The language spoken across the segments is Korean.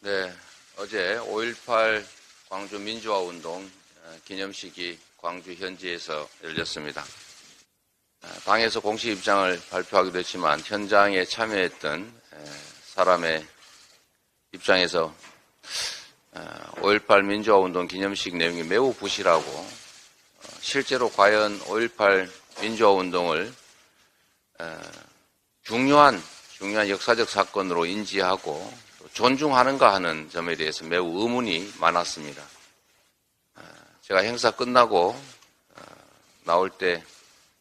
네, 어제 5.18 광주 민주화운동 기념식이 광주 현지에서 열렸습니다. 당에서 공식 입장을 발표하기도 했지만 현장에 참여했던 사람의 입장에서 5.18 민주화운동 기념식 내용이 매우 부실하고 실제로 과연 5.18 민주화운동을 중요한 역사적 사건으로 인지하고 존중하는가 하는 점에 대해서 매우 의문이 많았습니다. 제가 행사 끝나고 나올 때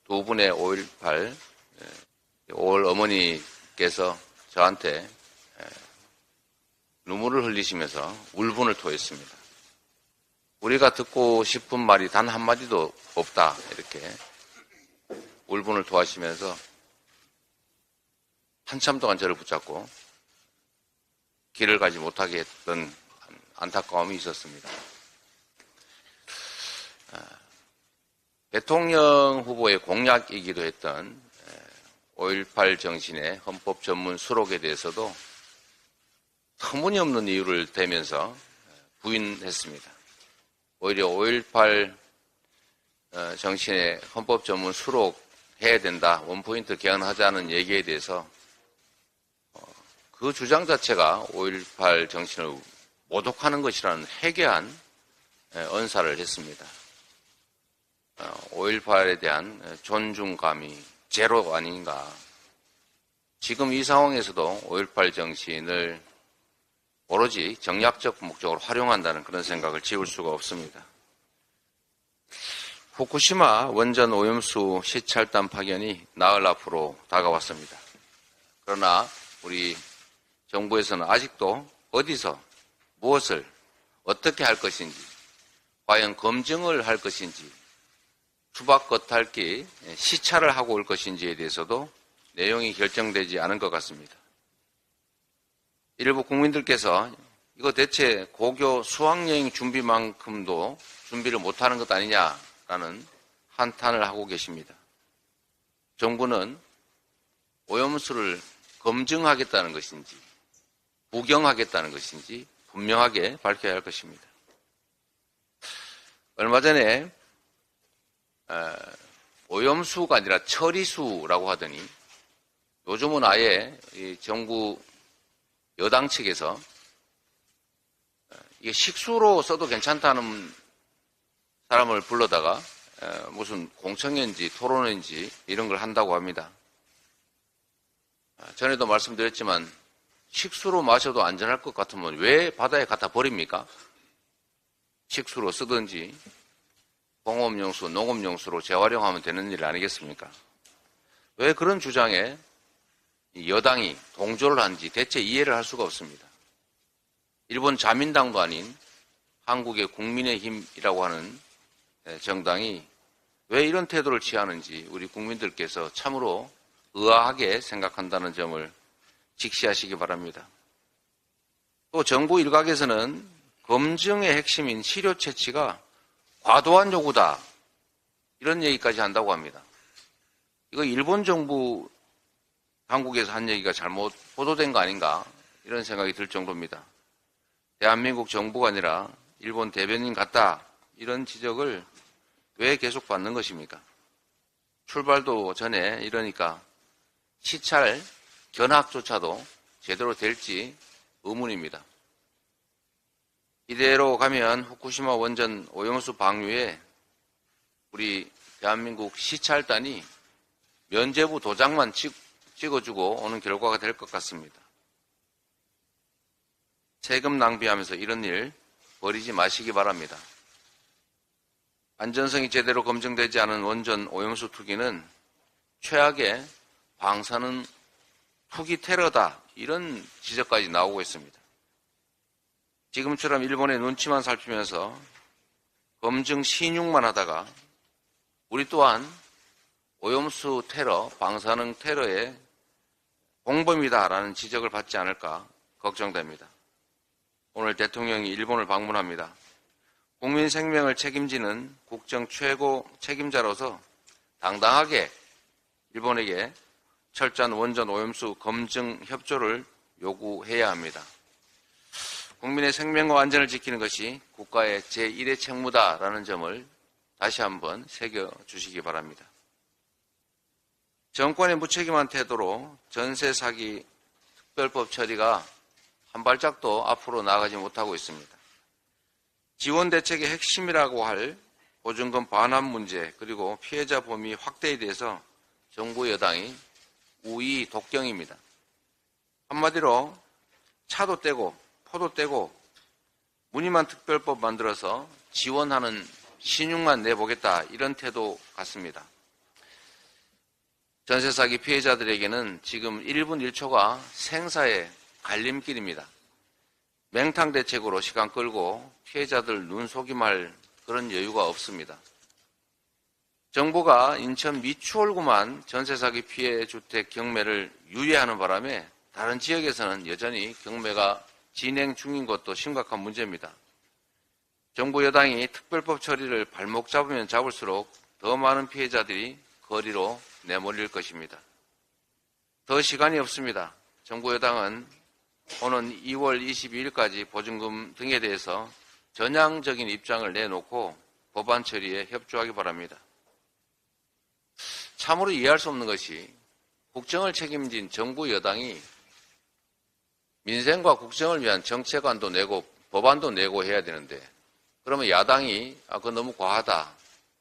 두 분의 5.18 어머니께서 저한테 눈물을 흘리시면서 울분을 토했습니다. 우리가 듣고 싶은 말이 단 한마디도 없다, 이렇게 울분을 토하시면서 한참 동안 저를 붙잡고 길을 가지 못하게 했던 안타까움이 있었습니다. 대통령 후보의 공약이기도 했던 5.18 정신의 헌법 전문 수록에 대해서도 터무니없는 이유를 대면서 부인했습니다. 오히려 5.18 정신의 헌법 전문 수록해야 된다, 원포인트 개헌하자는 얘기에 대해서 그 주장 자체가 5.18 정신을 모독하는 것이라는 해괴한 언사를 했습니다. 5.18에 대한 존중감이 제로가 아닌가. 지금 이 상황에서도 5.18 정신을 오로지 정략적 목적으로 활용한다는 그런 생각을 지울 수가 없습니다. 후쿠시마 원전 오염수 시찰단 파견이 나흘 앞으로 다가왔습니다. 그러나 우리 정부에서는 아직도 어디서 무엇을 어떻게 할 것인지, 과연 검증을 할 것인지, 수박 겉핥기 시찰을 하고 올 것인지에 대해서도 내용이 결정되지 않은 것 같습니다. 일부 국민들께서 이거 대체 고교 수학여행 준비만큼도 준비를 못하는 것 아니냐라는 한탄을 하고 계십니다. 정부는 오염수를 검증하겠다는 것인지 부경하겠다는 것인지 분명하게 밝혀야 할 것입니다. 얼마 전에 오염수가 아니라 처리수라고 하더니 요즘은 아예 정부 여당 측에서 이게 식수로 써도 괜찮다는 사람을 불러다가 무슨 공청회인지 토론회인지 이런 걸 한다고 합니다. 전에도 말씀드렸지만 식수로 마셔도 안전할 것 같으면 왜 바다에 갖다 버립니까? 식수로 쓰든지 공업용수, 농업용수로 재활용하면 되는 일 아니겠습니까? 왜 그런 주장에 여당이 동조를 하는지 대체 이해를 할 수가 없습니다. 일본 자민당도 아닌 한국의 국민의힘이라고 하는 정당이 왜 이런 태도를 취하는지 우리 국민들께서 참으로 의아하게 생각한다는 점을 직시하시기 바랍니다. 또 정부 일각에서는 검증의 핵심인 시료 채취가 과도한 요구다, 이런 얘기까지 한다고 합니다. 이거 일본 정부 당국에서 한 얘기가 잘못 보도된 거 아닌가, 이런 생각이 들 정도입니다. 대한민국 정부가 아니라 일본 대변인 같다, 이런 지적을 왜 계속 받는 것입니까? 출발도 전에 이러니까 시찰 견학조차도 제대로 될지 의문입니다. 이대로 가면 후쿠시마 원전 오염수 방류에 우리 대한민국 시찰단이 면죄부 도장만 찍어주고 오는 결과가 될 것 같습니다. 세금 낭비하면서 이런 일 벌이지 마시기 바랍니다. 안전성이 제대로 검증되지 않은 원전 오염수 투기는 최악의 방사능 투기 테러다, 이런 지적까지 나오고 있습니다. 지금처럼 일본의 눈치만 살피면서 검증 신용만 하다가 우리 또한 오염수 테러, 방사능 테러의 공범이다라는 지적을 받지 않을까 걱정됩니다. 오늘 대통령이 일본을 방문합니다. 국민 생명을 책임지는 국정 최고 책임자로서 당당하게 일본에게 철저한 원전 오염수 검증 협조를 요구해야 합니다. 국민의 생명과 안전을 지키는 것이 국가의 제1의 책무다라는 점을 다시 한번 새겨주시기 바랍니다. 정권의 무책임한 태도로 전세 사기 특별법 처리가 한 발짝도 앞으로 나가지 못하고 있습니다. 지원 대책의 핵심이라고 할 보증금 반환 문제 그리고 피해자 범위 확대에 대해서 정부 여당이 우위 독경입니다. 한마디로 차도 떼고 포도 떼고 무늬만 특별법 만들어서 지원하는 신용만 내보겠다 이런 태도 같습니다. 전세 사기 피해자들에게는 지금 1분 1초가 생사의 갈림길입니다. 맹탕 대책으로 시간 끌고 피해자들 눈속임할 그런 여유가 없습니다. 정부가 인천 미추홀구만 전세 사기 피해 주택 경매를 유예하는 바람에 다른 지역에서는 여전히 경매가 진행 중인 것도 심각한 문제입니다. 정부 여당이 특별법 처리를 발목 잡으면 잡을수록 더 많은 피해자들이 거리로 내몰릴 것입니다. 더 시간이 없습니다. 정부 여당은 오는 2월 22일까지 보증금 등에 대해서 전향적인 입장을 내놓고 법안 처리에 협조하기 바랍니다. 참으로 이해할 수 없는 것이 국정을 책임진 정부 여당이 민생과 국정을 위한 정책안도 내고 법안도 내고 해야 되는데 그러면 야당이 그거 너무 과하다,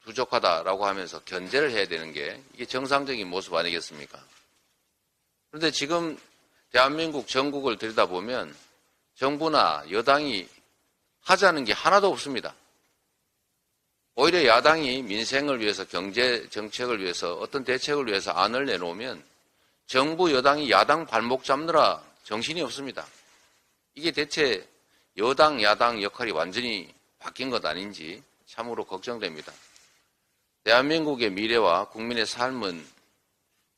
부족하다라고 하면서 견제를 해야 되는 게 이게 정상적인 모습 아니겠습니까? 그런데 지금 대한민국 전국을 들여다보면 정부나 여당이 하자는 게 하나도 없습니다. 오히려 야당이 민생을 위해서 경제 정책을 위해서 어떤 대책을 위해서 안을 내놓으면 정부 여당이 야당 발목 잡느라 정신이 없습니다. 이게 대체 여당 야당 역할이 완전히 바뀐 것 아닌지 참으로 걱정됩니다. 대한민국의 미래와 국민의 삶은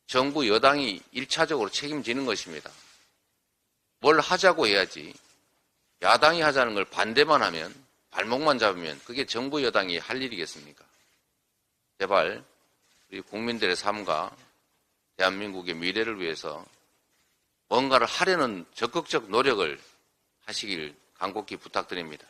정부 여당이 1차적으로 책임지는 것입니다. 뭘 하자고 해야지 야당이 하자는 걸 반대만 하면 발목만 잡으면 그게 정부 여당이 할 일이겠습니까? 제발 우리 국민들의 삶과 대한민국의 미래를 위해서 뭔가를 하려는 적극적 노력을 하시길 간곡히 부탁드립니다.